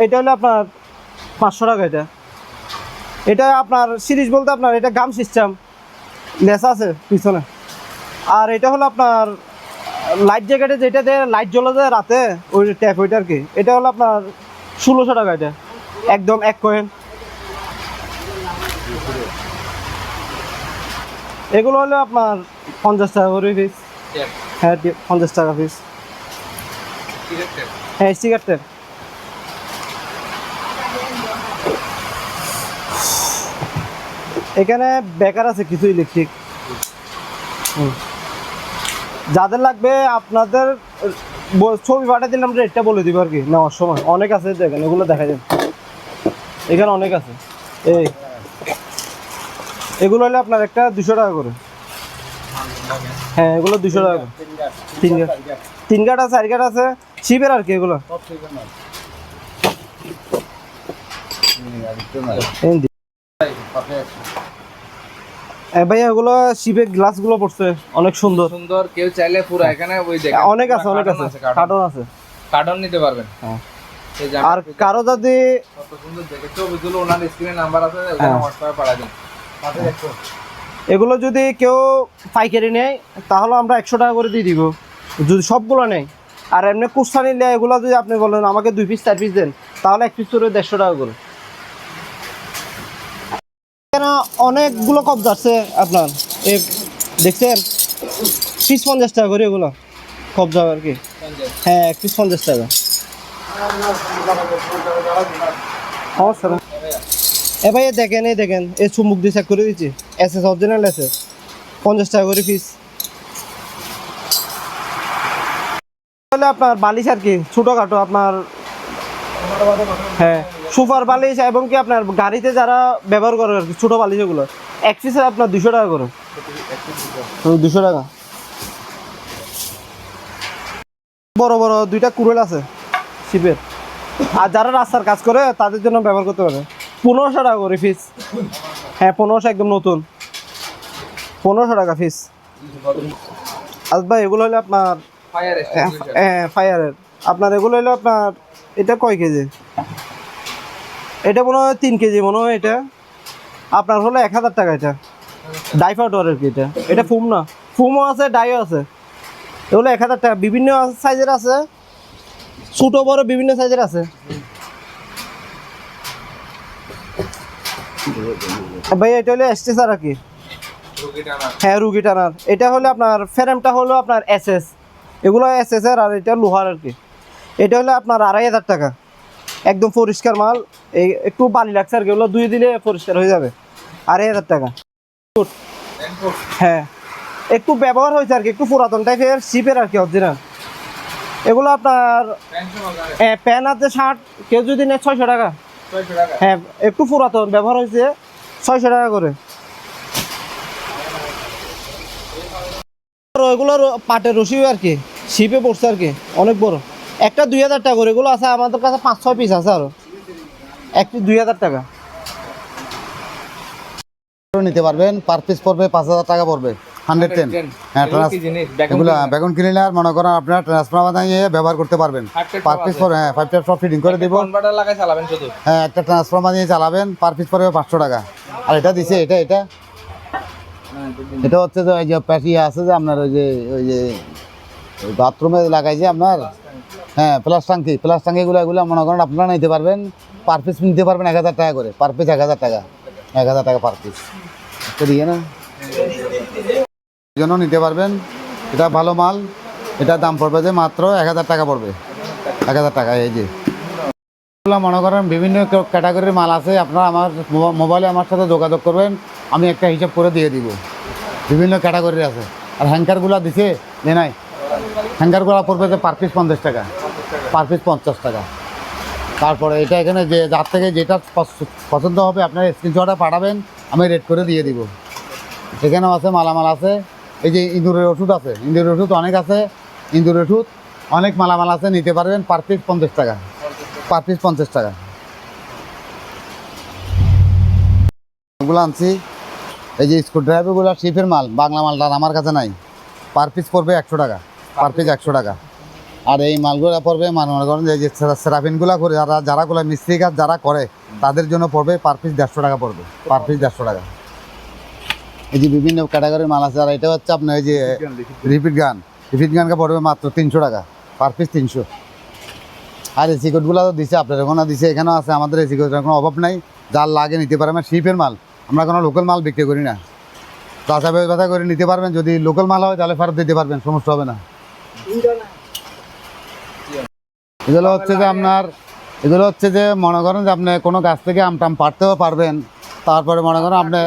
এটা হলো আপনার 500 টাকা। এটা আপনার সিরিজ বলতে আপনার এটা গাম সিস্টেম, লেস আছে পিছনে। আর এটা হলো আপনার লাইট জ্যাকেটে যেটা দিয়ে লাইট জ্বলে যায় রাতে, ওই ট্যাপ ওইটা আর কি। এটা হলো আপনার 1600 টাকা, এটা একদম এক কয়েন। এগুলো হলো আপনার 50 টাকা করে পিস। হ্যাঁ 50 টাকা পিস। হ্যাঁ সিগারেটের। এখানে বেকার আছে কিছু ইলেকট্রিক, যাদের লাগবে আপনাদের ছবি পাঠিয়ে দিলে আমরা রেটটা বলে দিব আর কি নেওয়ার সময়। অনেক আছে দেখেন, এগুলো দেখা যায় এখানে অনেক আছে। এগুলো হলে আপনার একটা 200 টাকা করে। হ্যাঁ এগুলো 200 টাকা করে। 3 গাঁট আছে, 4 গাঁট আছে, শিপের আর কি এগুলো। ভাইয়া এগুলো শিপের গ্লাসগুলো পড়ছে অনেক সুন্দর, কেউ চাইলে পুরো এখানে ওই দেখেন অনেক আছে, কার্টন আছে, কার্টন নিতে পারবেন। হ্যাঁ আর কারো যদি কত সুন্দর দেখে ছবিগুলো ওনার স্ক্রিনে নাম্বার আছে, ওখানে হোয়াটসঅ্যাপে পাঠিয়ে দিন। এগুলো যদি কেউ পাইকারি নেয় তাহলে আমরা 100 টাকা করে দিয়ে দিব যদি সবগুলো নেয়। আর এমনি কুস্তা নিলে এগুলো যদি আপনি বলেন আমাকে 2 পিস 4 পিস দেন, তাহলে 1 পিস করে 150 টাকা করে। কেন অনেকগুলো কবজা আছে আপনার, এই দেখছেন পিস 50 টাকা করে এগুলো কবজা আর কি। হ্যাঁ 1 পিস 50 টাকা। এ ভাই দেখেন, এই দেখেন এই চুমুক দিয়ে চেক করে দিচ্ছি, এসএস অরিজিনাল এসএস 50 টাকা করে পিস। তাহলে আপনার বালিশ আর কি ছোটোখাটো আপনার, হ্যাঁ সুপার বালিশ এবং কি আপনার গাড়িতে যারা ব্যবহার করে আর কি ছোটো বালিশ, এগুলো 1 পিসে আপনার 200 টাকা করে। 200 টাকা। বড় বড় 2টা কুড়েল আছে শিপের, আর যারা রাস্তার কাজ করে তাদের জন্য ব্যবহার করতে পারে। 1500 টাকা করে পিস। হ্যাঁ 1500 একদম নতুন, 1500 টাকা পিস। আজ ভাই এগুলো হলে আপনার হ্যাঁ ফায়ারের, আপনার এগুলো হলো আপনার, এটা কয় কেজি? এটা মনে হয় 3 কেজি মনে হয়। এটা আপনার হলো 1000 টাকা। এটা ডাইফাউডার আর কি, এটা ফুম না, ফুমও আছে ডাইও আছে। এগুলো 1000 টাকা, বিভিন্ন সাইজের আছে, ছোটো বড় বিভিন্ন সাইজের আছে। ভাই এটা হলো এসটিসার আর কি, হ্যাঁ রুগী টানার। এটা হলো আপনার ফ্রেমটা হলো আপনার এসএস, এগুলো এসএস এর, আর এটা লোহার আর কি। এটা হলো আপনার 2500 টাকা, একদম পরিষ্কার মাল। এই একটু বালি লাগছে আর কি, এগুলো ধুয়ে দিলে পরিষ্কার হয়ে যাবে। 2500 টাকা। হ্যাঁ একটু ব্যবহার হয়েছে আর কি, একটু পুরাতন টাইপের শিপের আর কি, অরিজিনাল। এগুলো আপনার প্যান আছে 60, কেউ যদি নেয় 600 টাকা। হ্যাঁ একটু পুরাতন ব্যবহার হয়েছে, 600 টাকা করে। এগুলো পাটের রশি আর কি, শিপে পড়ছে আর কি, অনেক বড়। একটা 2000 টাকা করে, এগুলো আছে আমাদের কাছে 5-6 পিস আছে, আরো একটি 2000 টাকা। নিতে পারবেন, পার পিস পড়বে 5000 টাকা পড়বে, 110। হ্যাঁ এগুলো বেগুন কিনলে আর মনে করেন আপনার ট্রান্সফর্মার বানিয়ে ব্যবহার করতে পারবেন। পার পিস পড়বে, হ্যাঁ 5 টাইপ সব ফিটিং করে দিব। কনভার্টার লাগাই চালাবেন শুধু। হ্যাঁ একটা ট্রান্সফর্মার বানিয়ে চালাবেন, পার পিস পড়বে 500 টাকা। আর এটা দিছে, এটা এটা হচ্ছে যে ওই যে প্যাটি আছে যে আপনার ওই যে বাথরুমে লাগাই যে আপনার, হ্যাঁ প্লাস টাঙ্কিগুলো, এগুলো মনে করেন আপনারা নিতে পারবেন, পার পিস নিতে পারবেন 1000 টাকা করে, পার পিস 1000 টাকা, 1000 টাকা পার পিস দিয়ে না জন্য নিতে পারবেন। এটা ভালো মাল, এটা দাম পড়বে যে মাত্র 1000 টাকা পড়বে, 1000 টাকা। এই যে এগুলো মনে করেন বিভিন্ন ক্যাটাগরির মাল আছে, আপনারা আমার মোবাইলে আমার সাথে যোগাযোগ করবেন, আমি একটা হিসাব করে দিয়ে দিব। বিভিন্ন ক্যাটাগরির আছে। আর হ্যাঙ্কারগুলো দিছে যে নাই, হ্যাঙ্গারগুলো পড়বে যে পার পিস 50 টাকা, পার পিস 50 টাকা। তারপরে এটা এখানে যে যার থেকে যেটা পছন্দ হবে আপনার স্ক্রিনশটটা পাঠাবেন, আমি রেট করে দিয়ে দিব। এখানেও আছে মালামাল আছে, এই যে ইঁদুরের ওষুধ আছে, ইঁদুরের ওষুধ অনেক আছে, ইঁদুরের ওষুধ অনেক মালামাল আছে, নিতে পারবেন পার পিস 50 টাকা, পার পিস 50 টাকা। এগুলো আনছি, এই যে স্ক্রু ড্রাইভারগুলো শিপের মাল, বাংলা মালটা আমার কাছে নাই, পার পিস পড়বে 100 টাকা, পার পিস 100 টাকা। আর এই মালগুলো পড়বে মনে করেন যে সেরাফিনগুলো করে যারাগুলো মিস্ত্রি কাজ যারা করে তাদের জন্য পড়বে পার পিস 150 টাকা পড়বে, পার পিস 150 টাকা। এই যে বিভিন্ন ক্যাটাগরির মাল আছে। আর এটা হচ্ছে আপনার এই যে রিপিট গানকে পড়বে মাত্র 300 টাকা, পার পিস 300। আর এসি কোডগুলো তো দিছে, আপনার ওখানে দিছে, এখানেও আছে। আমাদের এসি কোডের কোনো অভাব নাই, যার লাগে নিতে পারবেন। শিপের মাল, আমরা কোনো লোকাল মাল বিক্রি করি না, চাষা ব্যবসা করে নিতে পারবেন। যদি লোকাল মাল হয় তাহলে ফেরত দিতে পারবেন, সমস্যা হবে না। এগুলো হচ্ছে যে মনে করেন যে আপনি কোনো গাছ থেকে আমটাম পাড়তেও পারবেন। তারপরে মনে করেন আপনি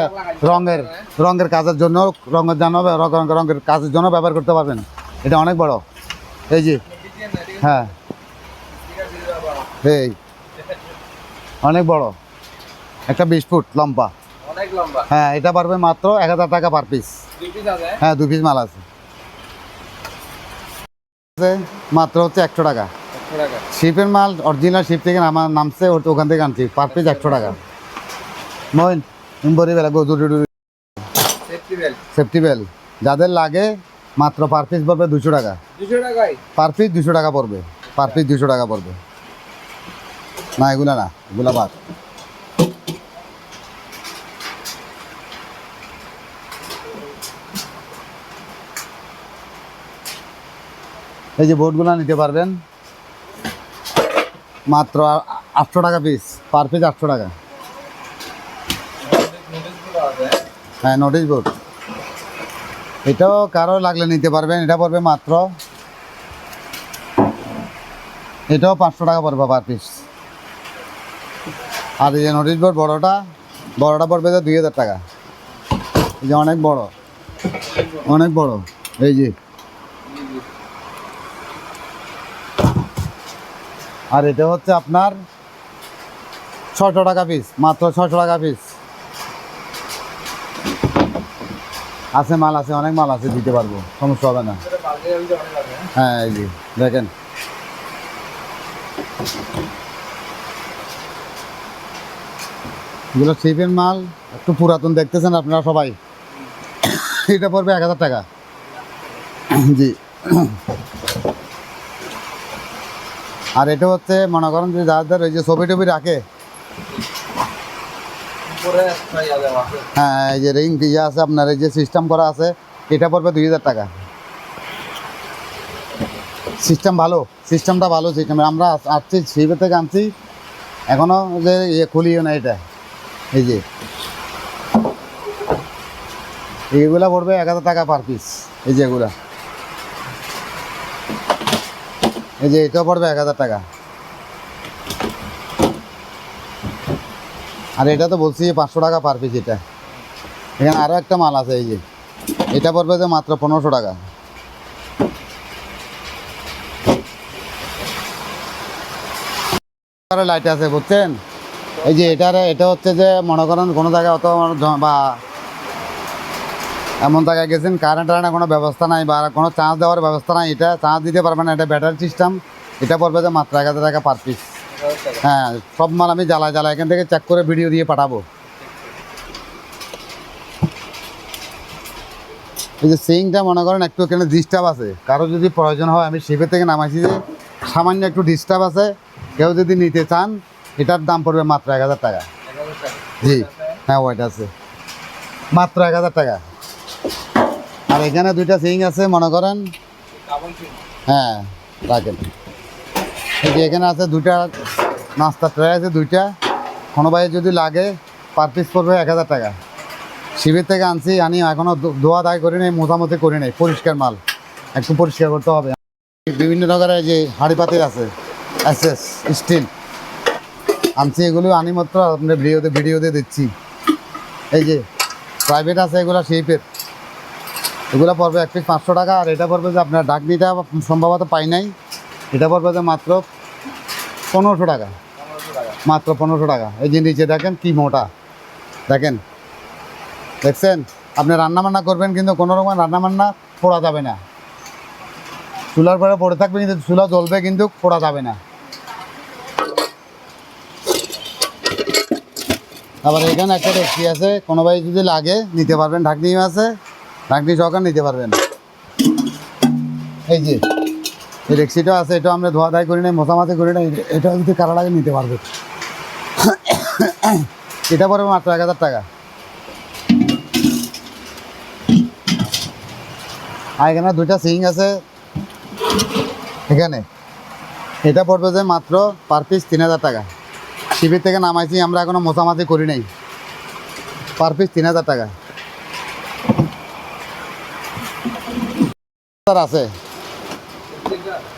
রঙের কাজের জন্য রঙের কাজের জন্য ব্যবহার করতে পারবেন। এটা অনেক বড়, এই যে হ্যাঁ এই অনেক বড়, একটা 20 ফুট লম্বা, হ্যাঁ এটা পারবে মাত্র 1000 টাকা পার পিস। হ্যাঁ 2 পিস মাল আছে, মাত্র হচ্ছে 100 টাকা। শিপের মাল অরিজিনাল শিপ থেকে আমার নামছে, ওখান থেকে আনছি, পার পিস 100 টাকা। সেফটি বেল যাদের লাগে মাত্র পার পিস পড়বে 200 টাকা, পার পিস 200 টাকা পড়বে, পার পিস 200 টাকা পড়বে। না এগুলা না, এগুলা বাদ। এই যে বোর্ডগুলো নিতে পারবেন মাত্র 800 টাকা পিস, পার পিস 800 টাকা। হ্যাঁ নোটিশ বোর্ড, এটাও কারো লাগলে নিতে পারবেন। এটা পড়বে মাত্র, এটাও 500 টাকা পড়বে পার পিস। আর এই যে নোটিশ বোর্ড বড়টা পড়বে তো 2000 টাকা। এই যে অনেক বড়, অনেক বড়, এই যে। আর এটা হচ্ছে আপনার 600 টাকা পিস, মাত্র 600 টাকা পিস। আছে মাল আছে, অনেক মাল আছে, দিতে পারবো, সমস্যা হবে না। হ্যাঁ এই যে দেখেন, এগুলো শিপের মাল, একটু পুরাতন দেখতেছেন আপনারা সবাই। এটা পড়বে 1000 টাকা, জি। আর এটা হচ্ছে মনে করেন যে যাদের ওই যে ছবি টবি রাখে, হ্যাঁ এই যে রিং ইয়ে আছে আপনার, এই যে সিস্টেম করা আছে, এটা পড়বে 2000 টাকা। সিস্টেমটা ভালো সিস্টেম। আমরা আসছি শিবের থেকে আনছি, এখনও যে ইয়ে খুলিও না, এটা এই যে এইগুলা পড়বে 1000 টাকা পার পিস। এই যে এগুলা, এই যে এটা পড়বে 1000 টাকা। আর এটা তো বলছি 500 টাকা পার পিস। এটা এখানে আরও একটা মাল আছে, এই যে এটা পড়বে যে মাত্র 1500 টাকা। লাইট আছে বুঝছেন, এই যে এটা হচ্ছে যে মনে করেন কোনো জায়গায় অত বা এমন জায়গায় গেছেন কারেন্ট কোনো ব্যবস্থা নাই বা কোনো চার্জ দেওয়ার ব্যবস্থা নাই, এটা চার্জ দিতে পারবেন না, এটা ব্যাটারি সিস্টেম। এটা পড়বে যে মাত্র 1000 টাকা পার পিস। হ্যাঁ, সব মাল আমি জ্বালায় এখান থেকে চেক করে ভিডিও দিয়ে পাঠাবো। এই যে সিংটা মনে করেন একটু এখানে ডিস্টার্ব আছে, কারো যদি প্রয়োজন হয় আমি শিপের থেকে নামাইছি যে সামান্য একটু ডিস্টার্ব আছে, কেউ যদি নিতে চান এটার দাম পড়বে মাত্র 1000 টাকা। জি হ্যাঁ, ওইট আছে মাত্র 1000 টাকা। আর এখানে দুইটা সিং আছে মনে করেন, হ্যাঁ রাখেন। এই যে এখানে আছে দুইটা নাস্তা ট্রে আছে দুইটা, কোনো ভাই যদি লাগে পার পিস পড়বে 1000 টাকা। শিবির থেকে আনি এখনও ধোয়া দায় করি নাই, মোছামুছি করি নাই, পরিষ্কার মাল, একটু পরিষ্কার করতে হবে। বিভিন্ন রকমের যে হাঁড়ি পাতিল আছে এসএস স্টিল আনছি, এগুলো আনি মাত্র আপনার ভিডিওতে দিচ্ছি। এই যে প্রাইভেট আছে এগুলো শেপের, এগুলো পড়বে 1 পিস 500 টাকা। আর এটা পড়বে যে আপনার ডাকনিটা সম্ভবত পাই নাই, এটা পড়বে যে মাত্র 1500 টাকা, মাত্র 1500 টাকা। এই যে নিচে দেখেন কি মোটা, দেখেন দেখছেন। আপনি রান্নাবান্না করবেন কিন্তু কোনো রকম রান্নাবান্না পোড়া যাবে না, চুলার পরে পড়ে থাকবে কিন্তু চুলা জ্বলবে কিন্তু পোড়া যাবে না। আবার এখানে একটা ডেকচি আছে, কোনো ভাই যদি লাগে নিতে পারবেন, ঢাকনিও আছে, ঢাকনি সহকার নিতে পারবেন। এই যে এই ডেকচিটা আছে, এটা আমরা ধোয়া দায় করি নাই, মোছামাছি করি নাই, এটা যদি কারা লাগে নিতে পারবে। এটা পড়বে মাত্র 1000 টাকা। আর এখানে দুইটা সিং আছে এখানে, এটা পড়বে যে মাত্র পার পিস 3000 টাকা। শিবির থেকে নামাইছি আমরা, এখনো মোছামাছি করি নাই, পার পিস 3000 টাকা। আছে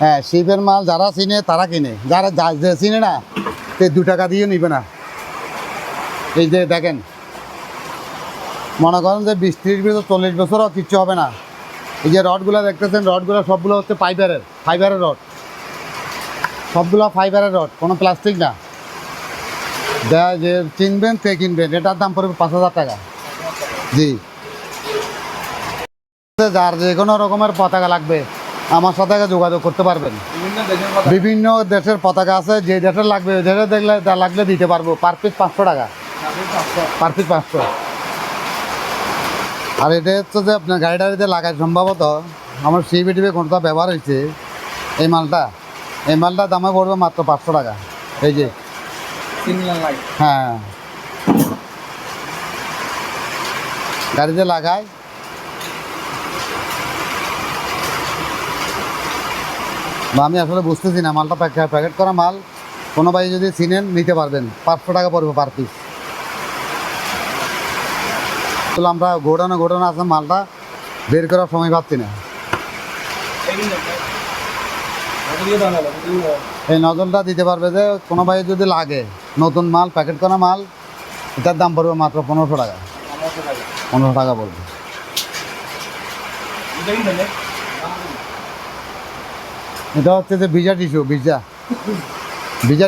হ্যাঁ, শিবের মাল যারা চিনে তারা কিনে, যারা যে চিনে না সে 2 টাকা দিয়ে নিবে না। এই যে দেখেন মনে করেন যে 20-30 বছর 40 বছরও কিচ্ছু হবে না। এই যে রডগুলো দেখতেছেন, রডগুলো সবগুলো হচ্ছে ফাইবারের রড, সবগুলো ফাইবারের রড, কোনো প্লাস্টিক না। যে চিনবেন সে কিনবেন, এটার দাম পড়বে 5000 টাকা। জি, যার যে কোনো রকমের পতাকা লাগবে আমার সাথে যোগাযোগ করতে পারবেন। বিভিন্ন দেশের পতাকা আছে, যে দেশের লাগবে ওই দেশে দেখলে লাগলে দিতে পারবো। পার পিস 500 টাকা, পার পিস 500। আর এটা হচ্ছে যে আপনার গাড়িটারিতে লাগায় সম্ভবত আমার সিবিটিভি কোনটা ব্যবহার হয়েছে, এই মালটার দামে পড়বে মাত্র 500 টাকা। এই যে হ্যাঁ, গাড়িতে লাগায়। আমি আসলে বুঝতেছি না, মালটা প্যাকেট করা মাল, কোনো ভাই যদি চিনেন নিতে পারবেন, 500 টাকা পড়বে পার পিস। আমরা গোডানো আছে, মালটা বের করার সময় পাচ্ছি না। এই নজলটা দিতে পারবে যে কোনো ভাই যদি লাগে, নতুন মাল প্যাকেট করা মাল, এটার দাম পড়বে মাত্র 1500 টাকা। 1500 টাকা পড়বে। এটা হচ্ছে যে ভিজা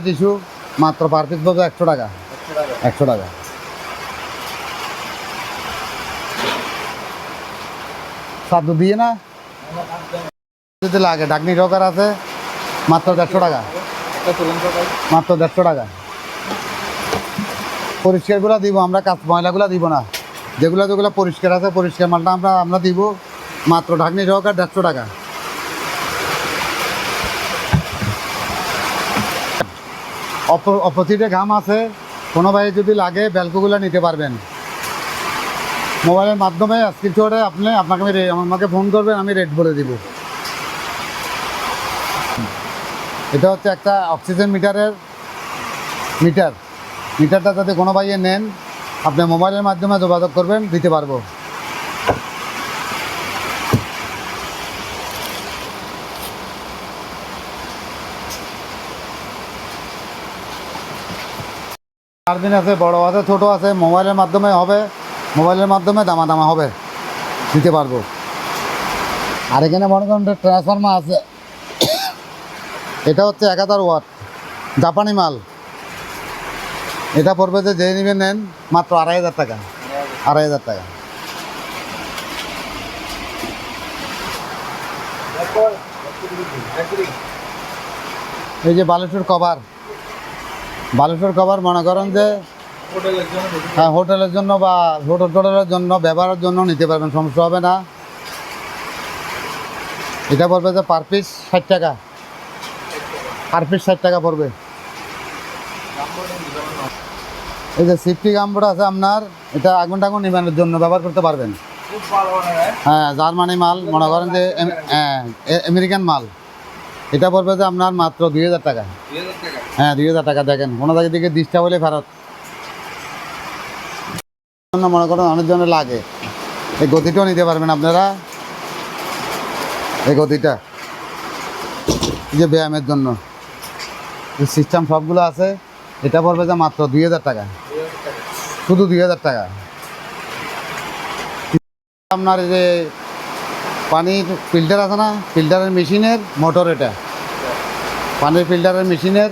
টিস্যু মাত্র পার পিস পড়বে 100 টাকা। 100 টাকা। সাদু দিয়ে না যদি লাগে, ডাকনি সহকার আছে মাত্র 150 টাকা, মাত্র 150 টাকা। পরিষ্কারগুলো দিব আমরা, ময়লাগুলো দিব না, যেগুলো পরিষ্কার আছে পরিষ্কার মালটা আমরা দিব মাত্র ঢাকনি সহকার 150 টাকা। অপোজিটে ঘাম আছে, কোনো ভাই যদি লাগে ব্যালকোগুলো নিতে পারবেন। মোবাইলের মাধ্যমে স্ক্রিনশটে আমাকে ফোন করবেন, আমি রেট বলে দিব। এটা হচ্ছে একটা অক্সিজেন মিটারটা যদি কোনো ভাইয়ে নেন আপনি মোবাইলের মাধ্যমে যোগাযোগ করবেন, দিতে পারবো। চার্জিং আছে, বড় আছে, ছোট আছে, মোবাইলের মাধ্যমে হবে, মোবাইলের মাধ্যমে দামা হবে, দিতে পারবো। আর এখানে মনে করেন ট্রান্সফর্মার আছে, এটা হচ্ছে 1000 ওয়াট, জাপানি মাল। এটা পড়বে যে নেবেন নেন মাত্র 2500 টাকা, 2500 টাকা। এই যে বালুচুর কভার, বালুচুর কভার মনে করেন যে হ্যাঁ হোটেলের জন্য বা হোটেলের জন্য ব্যবহারের জন্য নিতে পারবেন, সমস্যা হবে না। এটা পড়বে যে পার পিস 60 টাকা, পার পিস 60 টাকা পড়বে। এই যে সেফটি গামবোর্ড আছে আপনার, এটা আগুন টাগুন নিবানোর জন্য ব্যবহার করতে পারবেন। হ্যাঁ জার্মানি মাল, মনে করেন যে আমেরিকান মাল। এটা পড়বে যে আপনার মাত্র 2000 টাকা। হ্যাঁ 2000 টাকা। দেখেন কোনো জায়গা থেকে ডিস্টার্ব হলে ফেরত। মনে করেন অনেক জনের লাগে, এই গতিটাও নিতে পারবেন আপনারা। এই গতিটা যে ব্যায়ামের জন্য সিস্টেম সবগুলো আছে। এটা পড়বে যে মাত্র 2000 টাকা, শুধু 2000 টাকা। আপনার এই যে পানির ফিল্টার আছে না, ফিল্টারের মেশিনের মোটর, এটা পানির ফিল্টারের মেশিনের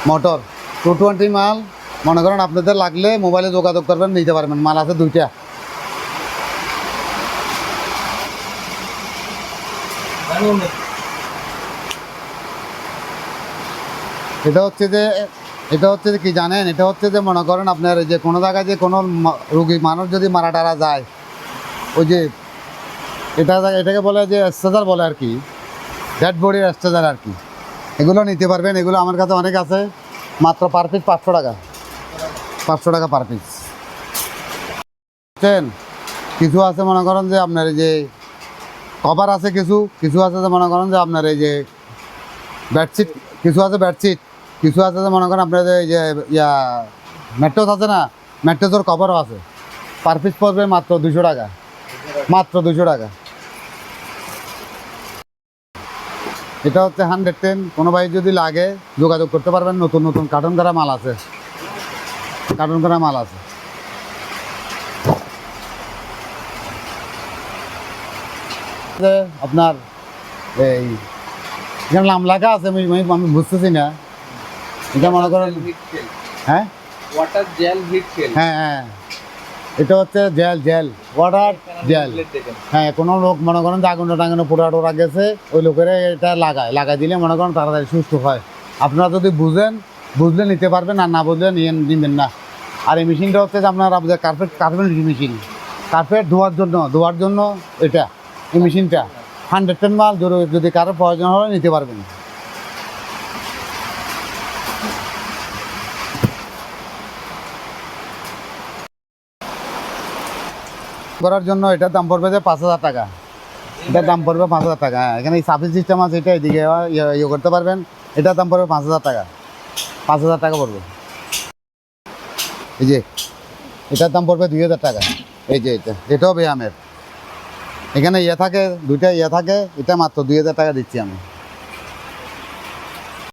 মোটর 220 মাল। মনে করেন আপনাদের লাগলে মোবাইলে যোগাযোগ করবেন, নিতে পারবেন। মাল আছে 2টা। এটা হচ্ছে যে কি জানেন, এটা হচ্ছে যে মনে করেন আপনার যে কোনো জায়গায় যে কোনো রোগী মানুষ যদি মারা টারা যায়, ওই যে এটাকে বলে যে স্ট্রেচার বলে আর কি, ডেড বডির স্ট্রেচার আর কি। এগুলো নিতে পারবেন, এগুলো আমার কাছে অনেক আছে। মাত্র পার পিস 500 টাকা, 500 টাকা পার পিস। বুঝছেন? কিছু আছে মনে করেন যে আপনার এই যে কভার আছে, কিছু আছে যে মনে করেন যে আপনার এই যে বেডশিট, কিছু আছে বেডশিট, কিছু আছে যে মনে করেন আপনার এই যে ম্যাট্রেস আছে না, ম্যাট্রেসের কভারও আছে। পার পিস পড়বে মাত্র 200 টাকা, মাত্র 200 টাকা। এটা হচ্ছে 110। কোনো ভাই যদি লাগে যোগাযোগ করতে পারবেন। নতুন নতুন কার্টন করা মাল আছে, কার্টন করা মাল আছে। আপনার এই এখানে নাম লেখা আছে, আমি বুঝতেছি না। এটা মনে করেন হ্যাঁ ওয়াটার জেল হিট সেল। হ্যাঁ হ্যাঁ, এটা হচ্ছে জেল ওয়াটার জেল। হ্যাঁ, কোনো লোক মনে করেন যে আগুন টাঙানো পোড়া টোড়া গেছে, ওই লোকেরা এটা লাগাই দিলে মনে করেন তাড়াতাড়ি সুস্থ হয়। আপনারা যদি বুঝলে নিতে পারবেন, আর না বুঝলে নিবেন না। আর এই মেশিনটা হচ্ছে যে আপনার কার্পেট মেশিন, কার্পেট ধোয়ার জন্য এটা এই মেশিনটা 110 মাল। যদি কারো প্রয়োজন হয় নিতে পারবেন। করার জন্য এটার দাম পড়বে যে 5000 টাকা। এটার দাম পড়বে 5000 টাকা। হ্যাঁ, এখানে সার্ভিস সিস্টেম আছে, এটা এদিকে ইয়ে করতে পারবেন। এটার দাম পড়বে 5000 টাকা, 5000 টাকা পড়বে। এই যে এটার দাম পড়বে 2000 টাকা। এই যে এটাও ব্যায়ামের, এখানে থাকে 2টা থাকে। এটা মাত্র 2000 টাকা দিচ্ছি আমি।